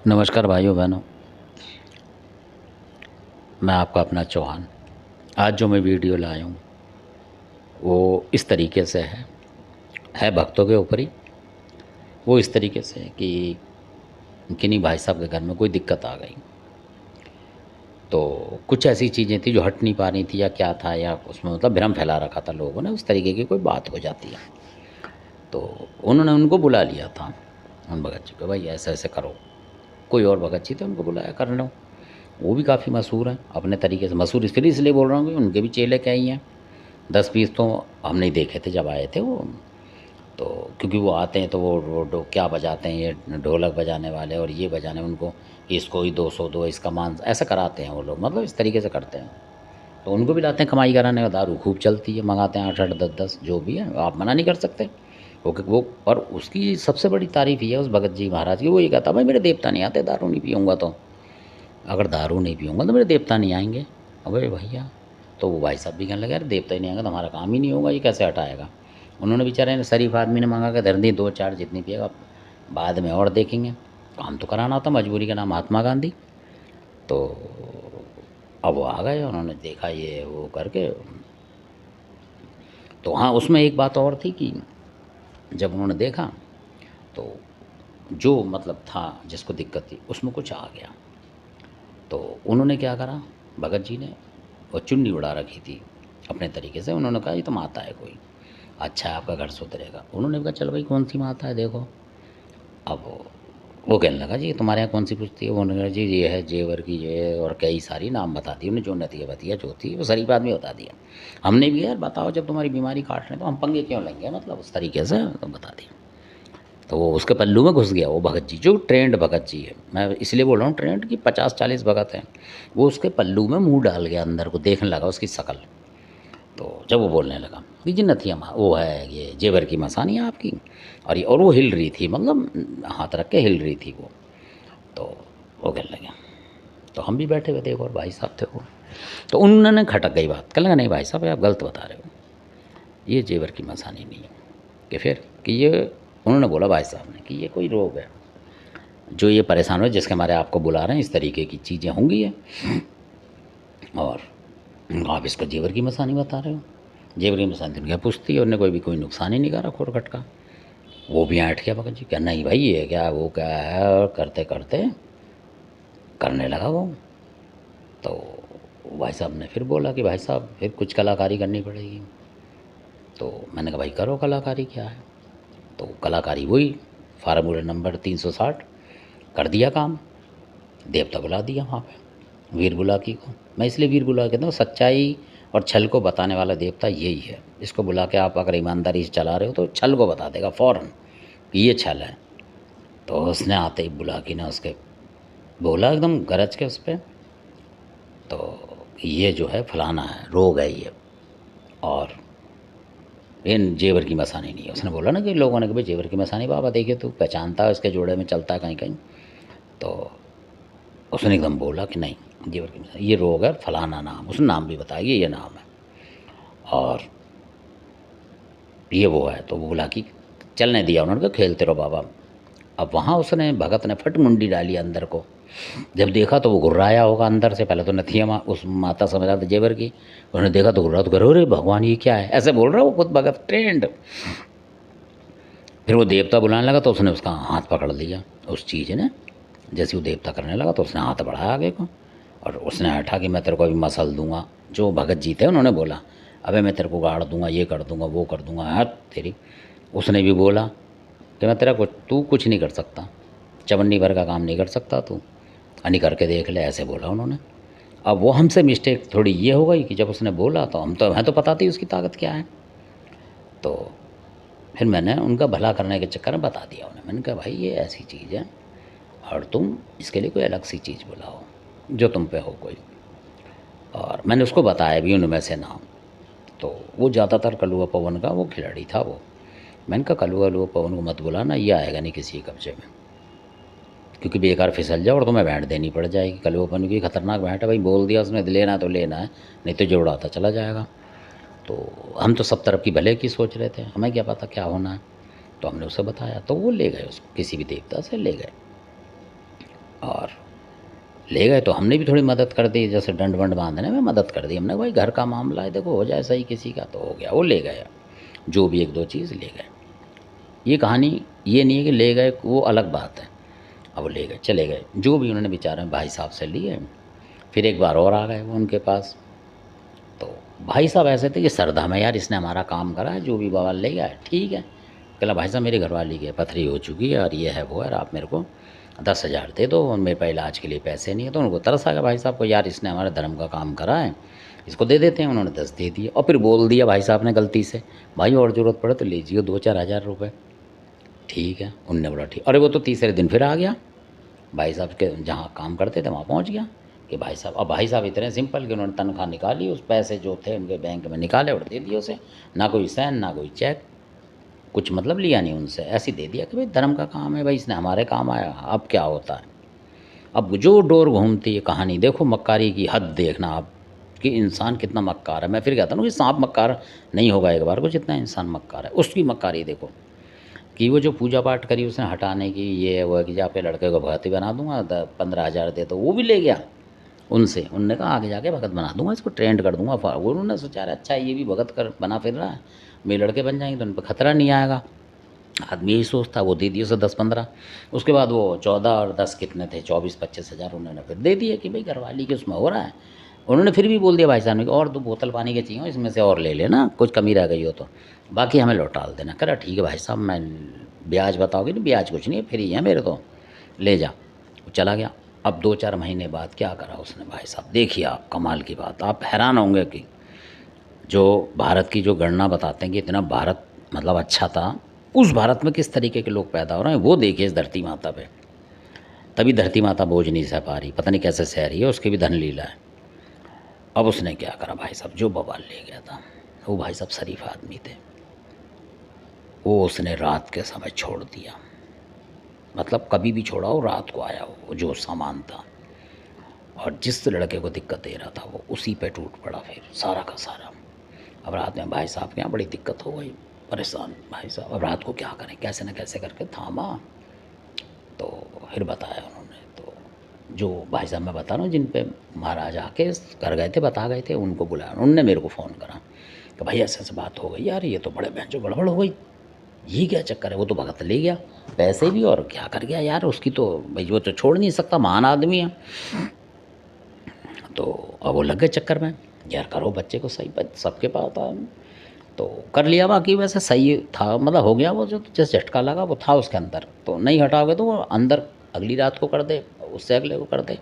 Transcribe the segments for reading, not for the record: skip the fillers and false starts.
नमस्कार भाइयों बहनों, मैं आपका अपना चौहान। आज जो मैं वीडियो लाया हूँ वो इस तरीके से है भक्तों के ऊपर ही। वो इस तरीके से है कि किन्हीं भाई साहब के घर में कोई दिक्कत आ गई, तो कुछ ऐसी चीज़ें थी जो हट नहीं पा रही थी या क्या था, या उसमें मतलब भ्रम फैला रखा था लोगों ने, उस तरीके की कोई बात हो जाती है। तो उन्होंने उनको बुला लिया था, उन भगत जी को, भाई ऐसे ऐसे करो। कोई और भगत जी थे, उनको बुलाया, कर लो। वो भी काफ़ी मशहूर हैं अपने तरीके से। मशहूर इसलिए बोल रहा हूँ कि उनके भी चेले क्या ही हैं। 10-20 तो हम नहीं देखे थे जब आए थे वो। तो क्योंकि वो आते हैं तो वो क्या बजाते हैं, ये ढोलक बजाने वाले और ये बजाने, उनको इसको ही 200 दो, इसका मान, ऐसा कराते हैं वो लोग, मतलब इस तरीके से करते हैं। तो उनको भी लाते हैं कमाई कराने, और दारू खूब चलती है, मंगाते हैं 8-8 10-10, जो भी है, आप मना नहीं कर सकते। वो और उसकी सबसे बड़ी तारीफ़ ये है उस भगत जी महाराज की, वो ये कहता, भाई मेरे देवता नहीं आते दारू नहीं पीऊँगा तो। अगर दारू नहीं पीऊँगा तो मेरे देवता नहीं आएंगे। अबे भैया, तो वो भाई साहब भी कहने लगे, यार देवता ही नहीं आएगा तो हमारा काम ही नहीं होगा, ये कैसे हटाएगा। उन्होंने बेचारे ने, शरीफ आदमी ने मंगा के धर दी 2-4, जितनी पिएगा बाद में और देखेंगे। काम तो कराना होता, मजबूरी का नाम महात्मा गांधी। तो अब वो आ गए, उन्होंने देखा ये वो करके। तो हाँ, उसमें एक बात और थी कि जब उन्होंने देखा तो जो मतलब था जिसको दिक्कत थी उसमें कुछ आ गया। तो उन्होंने क्या करा, भगत जी ने वो चुन्नी उड़ा रखी थी अपने तरीके से। उन्होंने कहा ये तो माता है कोई, अच्छा है आपका घर सुधरेगा। उन्होंने कहा चल भाई कौन सी माता है देखो। अब वो कहने लगा जी तुम्हारे यहाँ कौन सी पूछती है। वो उन्होंने कहा जी ये है जेवर की, ये और कई सारी नाम बता दी उन्हें, जो नतिया बतिया जो थी वो शरीफ आदमी बता दिया। हमने भी यार बताओ, जब तुम्हारी बीमारी काट लें तो हम पंगे क्यों लेंगे, मतलब उस तरीके से तो बता दिया। तो वो उसके पल्लू में घुस गया वो भगत जी, जो ट्रेंड भगत जी है, मैं इसलिए बोल रहा हूँ ट्रेंड की 50-40 भगत हैं। वो उसके पल्लू में मुंह डाल गया अंदर को, देखने लगा उसकी शक्ल। तो जब वो बोलने लगा कि जी नथिया वो है ये जेवर की मसानी है आपकी, और वो हिल रही थी, मतलब हाथ रख के हिल रही थी वो। तो वो कहने लगे, तो हम भी बैठे हुए थे, एक और भाई साहब थे वो। तो उन्होंने खटक गई बात, कहने लगा नहीं भाई साहब आप गलत बता रहे हो, ये जेवर की मसानी नहीं है। कि फिर कि ये, उन्होंने बोला भाई साहब ने कि ये कोई रोग है जो ये परेशान हो, जिसके हमारे आपको बुला रहे हैं, इस तरीके की चीज़ें होंगी है, और आप इसको जेवर की मसानी बता रहे हो। जेवर की मसानी तो क्या पूछती है, उन्हें कोई नुकसान ही नहीं करा खोरखट का। वो भी ऐंठ गया भगत जी, क्या नहीं भाई ये क्या वो क्या है, और करते करते करने लगा वो। तो भाई साहब ने फिर बोला कि भाई साहब फिर कुछ कलाकारी करनी पड़ेगी। तो मैंने कहा भाई करो कलाकारी, क्या है। तो कलाकारी वही फार्मूला नंबर 360, कर दिया काम। देवता बुला दिया वहाँ पे, वीर बुलाकी को। मैं इसलिए वीर बुला कहता हूँ, सच्चाई और छल को बताने वाला देवता यही है। इसको बुला के आप अगर ईमानदारी से चला रहे हो तो छल को बता देगा फ़ौरन कि ये छल है। तो उसने आते ही बुलाकी ने उसके बोला एकदम गरज के उस पर, तो ये जो है फलाना है, रोग है ये, और इन जेवर की मसानी नहीं है। उसने बोला ना कि लोगों ने कि भाई जेवर की मसानी बाबा देखिए तू पहचानता है, उसके जोड़े में चलता है कहीं कहीं। तो उसने एकदम बोला कि नहीं, जेवर की मसानी ये रोग है, फलाना नाम, उसने नाम भी बताया ये नाम है, और ये वो है। तो वो बोला कि चलने दिया, उन्होंने कहा खेलते रहो बाबा। अब वहाँ उसने भगत ने फट मुंडी डाली अंदर को। जब देखा तो वो घुर्राया होगा अंदर से, पहले तो नथिया उस माता समझ रहा था जेवर की। उन्होंने देखा तो घुर्रा, तो करो रे भगवान ये क्या है, ऐसे बोल रहा है वो खुद भगत ट्रेंड। फिर वो देवता बुलाने लगा तो उसने उसका हाथ पकड़ लिया उस चीज़ ने। जैसे वो देवता करने लगा तो उसने हाथ बढ़ाया आगे को, और उसने हटा कि मैं तेरे को अभी मसल दूंगा। जो भगत जी थे उन्होंने बोला अबे मैं तेरे को गाड़ दूंगा, ये कर दूंगा, वो कर दूंगा, हाथ तेरी। उसने भी बोला कि मैं तेरा कुछ, तू कुछ नहीं कर सकता, चवन्नी भर का काम नहीं कर सकता तू, अनि करके देख ले, ऐसे बोला उन्होंने। अब वो हमसे मिस्टेक थोड़ी ये हो गई कि जब उसने बोला तो हमें तो पता थी उसकी ताकत क्या है। तो फिर मैंने उनका भला करने के चक्कर में बता दिया उन्हें। मैंने कहा भाई ये ऐसी चीज़ है, और तुम इसके लिए कोई अलग सी चीज़ बुलाओ जो तुम पे हो कोई। और मैंने उसको बताया भी उनमें से नाम। तो वो ज़्यादातर कलुआ पवन का वो खिलाड़ी था वो। मैंने कहा कलुआ लुआ पवन को मत बुलाना, ये आएगा नहीं किसी के कब्जे में, क्योंकि बेकार फिसल जाओ और तुम्हें भेंट देनी पड़ जाएगी। कलुआ पवन की खतरनाक भेंट है भाई, बोल दिया उसने लेना है तो लेना है, नहीं तो जोड़ाता चला जाएगा। तो हम तो सब तरफ की भले की सोच रहे थे, हमें क्या पता क्या होना है। तो हमने उसे बताया तो वो ले गए उसको, किसी भी देवता से ले गए। और ले गए तो हमने भी थोड़ी मदद कर दी, जैसे डंड वंड बांधने में मदद कर दी हमने, भाई घर का मामला है, देखो हो जाए सही किसी का, तो हो गया। वो ले गए, जो भी एक दो चीज़ ले गए। ये कहानी ये नहीं है कि ले गए, वो अलग बात है। अब वो ले गए, चले गए, जो भी उन्होंने बेचारे भाई साहब से लिए। फिर एक बार और आ गए वो उनके पास। तो भाई साहब ऐसे थे कि श्रद्धा में, यार इसने हमारा काम करा है, जो भी बवाल ले गया है ठीक है। कहला भाई साहब मेरी घरवाली की पथरी हो चुकी है और ये है वो है, और आप मेरे को 10,000 दे दो, और मेरे पास इलाज के लिए पैसे नहीं है। तो उनको तरस आ गया भाई साहब को, यार इसने हमारे धर्म का काम करा है, इसको दे देते हैं। उन्होंने 10 दे दिए, और फिर बोल दिया भाई साहब ने गलती से, भाई और ज़रूरत पड़े तो लीजिए 2-4 हज़ार रुपये। ठीक है, उनने बोला ठीक। अरे वो तो तीसरे दिन फिर आ गया, भाई साहब के जहाँ काम करते थे वहाँ पहुँच गया कि भाई साहब। अब भाई साहब इतने सिंपल कि उन्होंने तनख्वाह निकाली, उस पैसे जो थे उनके बैंक में निकाले और दे दिए उसे, ना कोई साइन ना कोई चेक, कुछ मतलब लिया नहीं उनसे, ऐसे ही दे दिया कि भाई धर्म का काम है, भाई इसने हमारे काम आया। अब क्या होता है, अब जो डोर घूमती है कहानी, देखो मक्कारी की हद देखना आप कि इंसान कितना मक्कार है। मैं फिर कहता हूँ कि सांप मक्कार नहीं होगा एक बार को, जितना इंसान मक्कार है उसकी मक्कारी देखो। कि वो जो पूजा पाठ करी उसने हटाने की, ये वो है कि आपके लड़के को भगत ही बना दूंगा, 15,000 दे, तो वो भी ले गया उनसे। उनने कहा आगे जाके भगत बना दूंगा, इसको ट्रेंड कर दूंगा। वो उन्होंने सोचा अरे अच्छा ये भी भगत कर बना फिर रहा है, मेरे लड़के बन जाएंगे तो उन पर खतरा नहीं आएगा। आदमी यही सोचता, वो दे दिए उसे 10-15। उसके बाद वो 14 और 10 कितने थे, 24-25 हज़ार उन्होंने फिर दे दिए कि भाई घरवाली के उसमें हो रहा है। उन्होंने फिर भी बोल दिया भाई साहब ने कि और 2 बोतल पानी के चाहिए, इसमें से और ले लेना, कुछ कमी रह गई हो तो बाकी हमें लौटा देना। कह रहा ठीक है भाई साहब, मैं ब्याज बताओगे नहीं, ब्याज कुछ नहीं है, फ्री है मेरे तो, ले जा। वो चला गया। अब 2-4 महीने बाद क्या करा उसने भाई साहब, देखिए आप कमाल की बात, आप हैरान होंगे कि जो भारत की जो गणना बताते हैं कि इतना भारत मतलब अच्छा था, उस भारत में किस तरीके के लोग पैदा हो रहे हैं वो देखिए इस धरती माता पे। तभी धरती माता बोझ नहीं सह पा रही, पता नहीं कैसे सह रही है, उसकी भी धन लीला है। अब उसने क्या करा भाई साहब, जो बवाल ले गया था, वो भाई साहब शरीफ आदमी थे, वो उसने रात के समय छोड़ दिया। मतलब कभी भी छोड़ा हो, रात को आया हो जो सामान था, और जिस लड़के को दिक्कत दे रहा था वो उसी पे टूट पड़ा फिर सारा का सारा। अब रात में भाई साहब के यहाँ बड़ी दिक्कत हो गई, परेशान भाई साहब। अब रात को क्या करें, कैसे न कैसे करके थामा। तो फिर बताया उन्होंने, तो जो भाई साहब मैं बता रहा हूँ जिन पे महाराज आके कर गए थे, बता गए थे, उनको बुलाया। उन्होंने मेरे को फ़ोन करा कि भाई ऐसे ऐसे बात हो गई यार, ये तो बड़े बहन जो गड़बड़ हो गई, ये क्या चक्कर है। वो तो भगत ले गया पैसे भी और क्या कर गया यार, उसकी तो भाई वो तो छोड़ नहीं सकता, महान आदमी है। तो अब वो लग गए चक्कर में, यार करो बच्चे को सही, सबके पास था तो कर लिया। बाकी वैसे सही था, मतलब हो गया, वो जो जैसे झटका लगा वो था उसके अंदर, तो नहीं हटाओगे तो वो अंदर अगली रात को कर दे, उससे अगले को कर दे।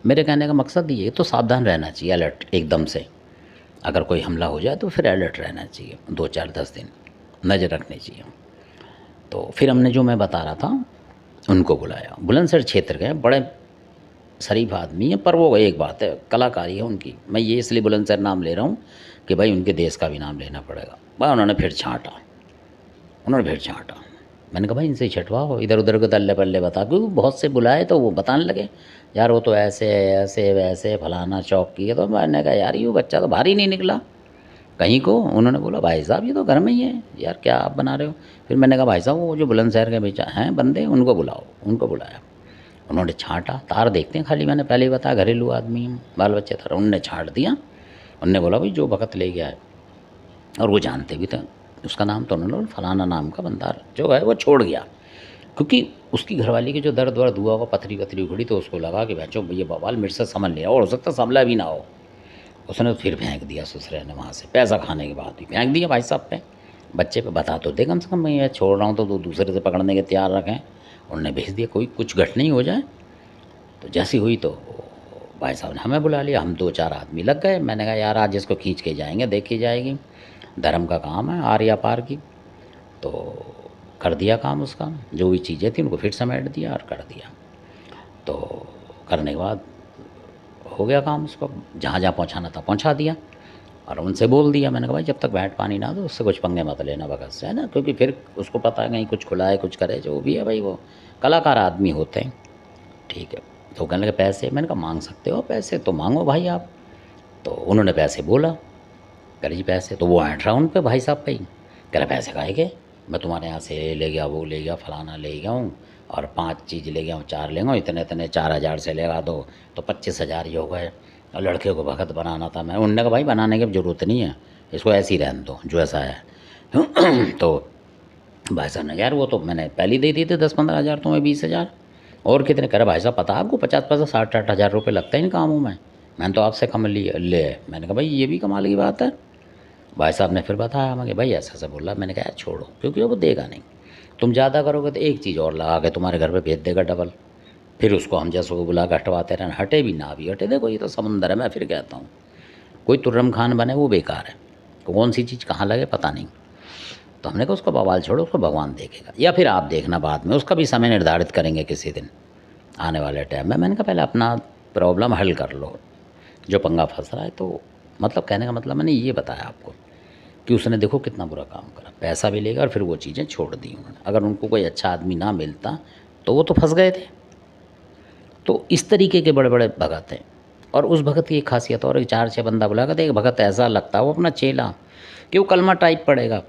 मेरे कहने का मकसद ये तो सावधान रहना चाहिए, अलर्ट एकदम से। अगर कोई हमला हो जाए तो फिर अलर्ट रहना चाहिए, 2-4-10 दिन नज़र रखनी चाहिए। तो फिर हमने जो मैं बता रहा था उनको बुलाया, बुलंदशहर क्षेत्र के बड़े शरीफ आदमी है, पर वो एक बात है कलाकारी है उनकी। मैं ये इसलिए बुलंदशहर नाम ले रहा हूँ कि भाई उनके देश का भी नाम लेना पड़ेगा। भाई उन्होंने फिर छाँटा, मैंने कहा भाई इनसे छटवाओ, इधर उधर के दल्ले पल्ले बता, क्योंकि बहुत से बुलाए तो वो बताने लगे यार वो तो ऐसे ऐसे वैसे फलाना चौक की है। तो मैंने कहा यार ये बच्चा तो भारी नहीं निकला कहीं को। उन्होंने बोला भाई साहब ये तो घर में ही है यार, क्या आप बना रहे हो। फिर मैंने कहा भाई साहब वो जो बुलंदशहर के बेचा हैं बंदे, उनको बुलाओ। उनको बुलाया, उन्होंने छाँटा, तार देखते हैं खाली, मैंने पहले ही बताया घरेलू आदमी हैं, बाल बच्चे था, उनने छाँट दिया। उनने बोला भाई जो भगत ले गया है, और वो जानते भी थे उसका नाम, तो उन्होंने फलाना नाम का बंदा जो है वो छोड़ गया। क्योंकि उसकी घरवाली की जो दर्द वर्द हुआ, वो पथरी वथरी उखड़ी, तो उसको लगा कि बच्चों ये बवाल मेरे से समझ लिया, और हो सकता संभला भी ना हो। उसने फिर फेंक दिया ससुरे ने, वहाँ से पैसा खाने के बाद भी फेंक दिया भाई साहब पे। बच्चे पे बता तो दे कम से कम, मैं ये छोड़ रहा हूँ तो दूसरे से पकड़ने के तैयार रखें। उन्होंने भेज दिया, कोई कुछ घटना ही हो जाए। तो जैसी हुई तो भाई साहब ने हमें बुला लिया, हम 2-4 आदमी लग गए। मैंने कहा यार आज इसको खींच के जाएंगे, देखी जाएगी, धर्म का काम है आर या पार की। तो कर दिया काम उसका, जो भी चीज़ें थी उनको फिर समेट दिया और कर दिया। तो करने के बाद हो गया काम, उसको जहाँ जहाँ पहुँचाना था पहुँचा दिया। और उनसे बोल दिया, मैंने कहा भाई जब तक बैठ पानी ना दो उससे कुछ पंगे मत लेना भगत से, है ना, क्योंकि फिर उसको पता है कहीं कुछ खुलाए कुछ करे, जो भी है भाई वो कलाकार आदमी होते हैं। ठीक है, तो कहने लगे पैसे, मैंने कहा मांग सकते हो पैसे तो मांगो भाई आप। तो उन्होंने पैसे बोला, कह रहे जी पैसे, तो वो ऐंठ रहा उन पे भाई साहब पे ही, कह रहे पैसे काहे के, मैं तुम्हारे यहाँ से ले गया वो ले गया फलाना ले गया हूँ, और 5 चीज़ ले गया हूँ, 4 ले गया हूँ, इतने इतने 4,000 से लगा दो तो 25,000 ये हो गए। और लड़के को भगत बनाना था। मैं उन्होंने कहा भाई बनाने की ज़रूरत नहीं है, इसको ऐसे ही रहने दो जो ऐसा है। तो भाई साहब ने यार वो तो मैंने पहले ही दे दिए थे 10-15,000, तुम्हें 20,000 और कितने। कह रहे भाई साहब पता है आपको 50-50 60-60 हज़ार रुपये लगता है इन कामों में, मैंने तो आपसे कम ले। मैंने कहा भाई ये भी कमाल की बात है। भाई साहब ने फिर बताया हमें कि भाई ऐसा ऐसा बोला। मैंने कहा यार छोड़ो, क्योंकि वो देगा नहीं, तुम ज़्यादा करोगे तो एक चीज़ और लगा के तुम्हारे घर पे भेज देगा डबल, फिर उसको हम जैसे को बुला के हटवाते रहना, हटे भी ना भी हटे। देखो ये तो समुंदर है, मैं फिर कहता हूँ कोई तुर्रम खान बने वो बेकार है, कौन सी चीज़ कहाँ लगे पता नहीं। तो हमने कहा उसको बवाल छोड़ो, उसको भगवान देखेगा, या फिर आप देखना बाद में, उसका भी समय निर्धारित करेंगे किसी दिन आने वाले टाइम में। मैंने कहा पहले अपना प्रॉब्लम हल कर लो, जो पंगा फंस रहा है। तो मतलब कहने का मतलब मैंने ये बताया आपको कि उसने देखो कितना बुरा काम करा, पैसा भी लेगा और फिर वो चीज़ें छोड़ दी उन्होंने। अगर उनको कोई अच्छा आदमी ना मिलता तो वो तो फंस गए थे। तो इस तरीके के बड़े बड़े भगत हैं। और उस भगत की एक खासियत और, 4-6 बंदा बुला कर, एक भगत ऐसा लगता है वो अपना चेला कि वो कलमा टाइप पड़ेगा।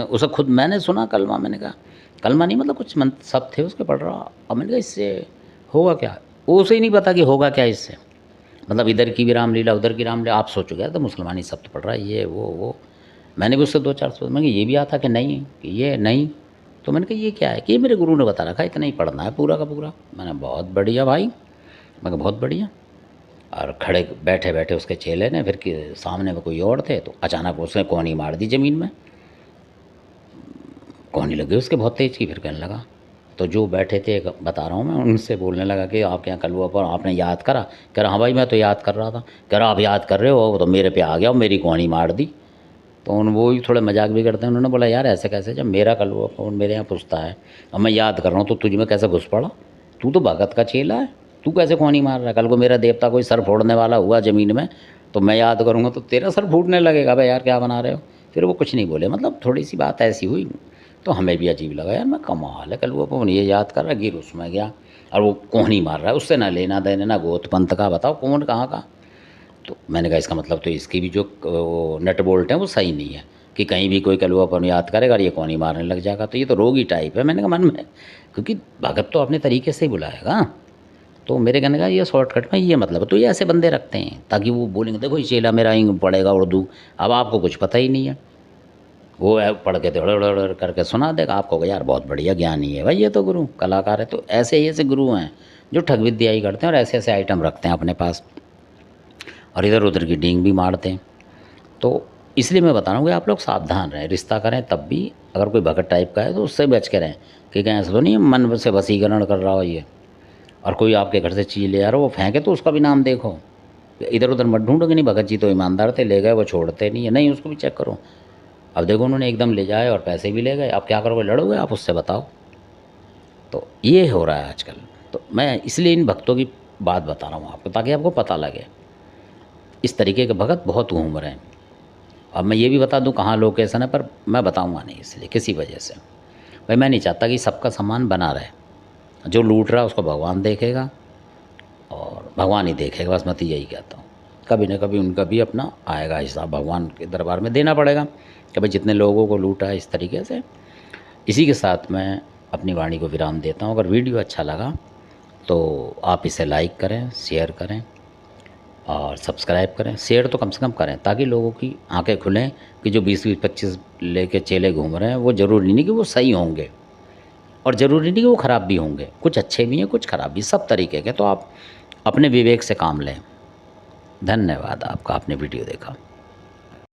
उसे खुद मैंने सुना कलमा, मैंने कहा कलमा नहीं मतलब कुछ मंत्र सब थे उसके पढ़ रहा। अब मैंने कहा इससे होगा क्या, वो उसे ही नहीं पता कि होगा क्या इससे। मतलब इधर की भी रामलीला उधर की रामलीला, आप सोचो यार तो मुसलमानी शब्द पढ़ रहा है ये वो। मैंने भी उससे 2-4 सोच, मैंने ये भी आता कि नहीं कि ये नहीं। तो मैंने कहा ये क्या है कि ये मेरे गुरु ने बता रखा है, इतना ही पढ़ना है पूरा का पूरा। मैंने बहुत बढ़िया भाई, मैं कहा बहुत बढ़िया। और खड़े बैठे बैठे उसके चेले ने फिर कि सामने में कोई और थे, तो अचानक उसने कोहनी मार दी ज़मीन में, कोहनी लगी उसके बहुत तेज़ की। फिर कहने लगा, तो जो बैठे थे बता रहा हूँ मैं, उनसे बोलने लगा कि आपके यहाँ कलवा पर आपने याद करा। कह रहा हाँ भाई मैं तो याद कर रहा था। कह रहा आप याद कर रहे हो, तो मेरे पे आ गया और मेरी कोहनी मार दी। तो उन वो ही थोड़े मजाक भी करते हैं, उन्होंने बोला यार ऐसे कैसे, जब मेरा कलवा कौन मेरे यहाँ पूछता है और मैं याद कर रहा हूँ तो तुझ में कैसे घुस पड़ा, तू तो भगत का चेला है, तू कैसे कोहनी मार रहा है। कल को मेरा देवता कोई सर फोड़ने वाला हुआ ज़मीन में तो मैं याद करूँगा तो तेरा सर फूटने लगेगा। भाई यार क्या बना रहे हो। फिर वो कुछ नहीं बोले, मतलब थोड़ी सी बात ऐसी हुई तो हमें भी अजीब लगा, यार मैं कमाल है कलवा पवन ये याद कर रहा है, गिर उसमें गया और वो कोहनी मार रहा है, उससे ना लेना देना ना गोत पंथ का, बताओ कौन कहाँ का। तो मैंने कहा इसका मतलब तो इसकी भी जो वो नट बोल्ट हैं वो सही नहीं है कि कहीं भी कोई कलुआपन याद करेगा और ये कौनी मारने लग जाएगा, तो ये तो रोगी टाइप है। मैंने कहा मन में, क्योंकि भगत तो अपने तरीके से ही बुलाएगा। तो मेरे कहने का ये शॉर्टकट में ये मतलब है, तो ये ऐसे बंदे रखते हैं ताकि वो बोलेंगे देखो ये चेला मेरा इंग पढ़ेगा उर्दू, अब आपको कुछ पता ही नहीं है, वो पढ़ के तो करके सुना देगा आपको, यार बहुत बढ़िया ज्ञानी है भाई ये तो गुरु कलाकार है। तो ऐसे ही ऐसे गुरु हैं जो ठग विद्याई करते हैं और ऐसे ऐसे आइटम रखते हैं अपने पास और इधर उधर की डींग भी मारते हैं। तो इसलिए मैं बता रहा हूँ कि आप लोग सावधान रहें, रिश्ता करें तब भी अगर कोई भगत टाइप का है तो उससे बच के रहें कि कहीं ऐसा तो नहीं मन से वसीकरण कर रहा हो ये, और कोई आपके घर से चीज़ ले आ रहा हो वो फेंके तो उसका भी नाम देखो, इधर उधर मत ढूंढो कि नहीं भगत जी तो ईमानदार थे ले गए वो छोड़ते नहीं है, नहीं उसको भी चेक करो। अब देखो उन्होंने एकदम ले जाए और पैसे भी ले गए, अब क्या करोगे, लड़ोगे आप उससे, बताओ। तो ये हो रहा है आजकल। तो मैं इसलिए इन भक्तों की बात बता रहा हूँ आपको ताकि आपको पता लगे इस तरीके के भगत बहुत घूम रहे हैं। अब मैं ये भी बता दूं कहाँ लोकेशन है, पर मैं बताऊंगा नहीं इसलिए किसी वजह से। भाई मैं नहीं चाहता कि सबका सम्मान बना रहे, जो लूट रहा है उसको भगवान देखेगा और भगवान ही देखेगा, बस मैं तो यही कहता हूँ। कभी ना कभी उनका भी अपना आएगा हिसाब, भगवान के दरबार में देना पड़ेगा कि भाई जितने लोगों को लूटा है इस तरीके से। इसी के साथ मैं अपनी वाणी को विराम देता हूँ। अगर वीडियो अच्छा लगा तो आप इसे लाइक करें, शेयर करें और सब्सक्राइब करें। शेयर तो कम से कम करें ताकि लोगों की आंखें खुलें कि जो 20-25 लेके चेले घूम रहे हैं वो ज़रूरी नहीं कि वो सही होंगे और ज़रूरी नहीं कि वो ख़राब भी होंगे, कुछ अच्छे भी हैं कुछ ख़राब भी, सब तरीके के। तो आप अपने विवेक से काम लें। धन्यवाद आपका, आपने वीडियो देखा।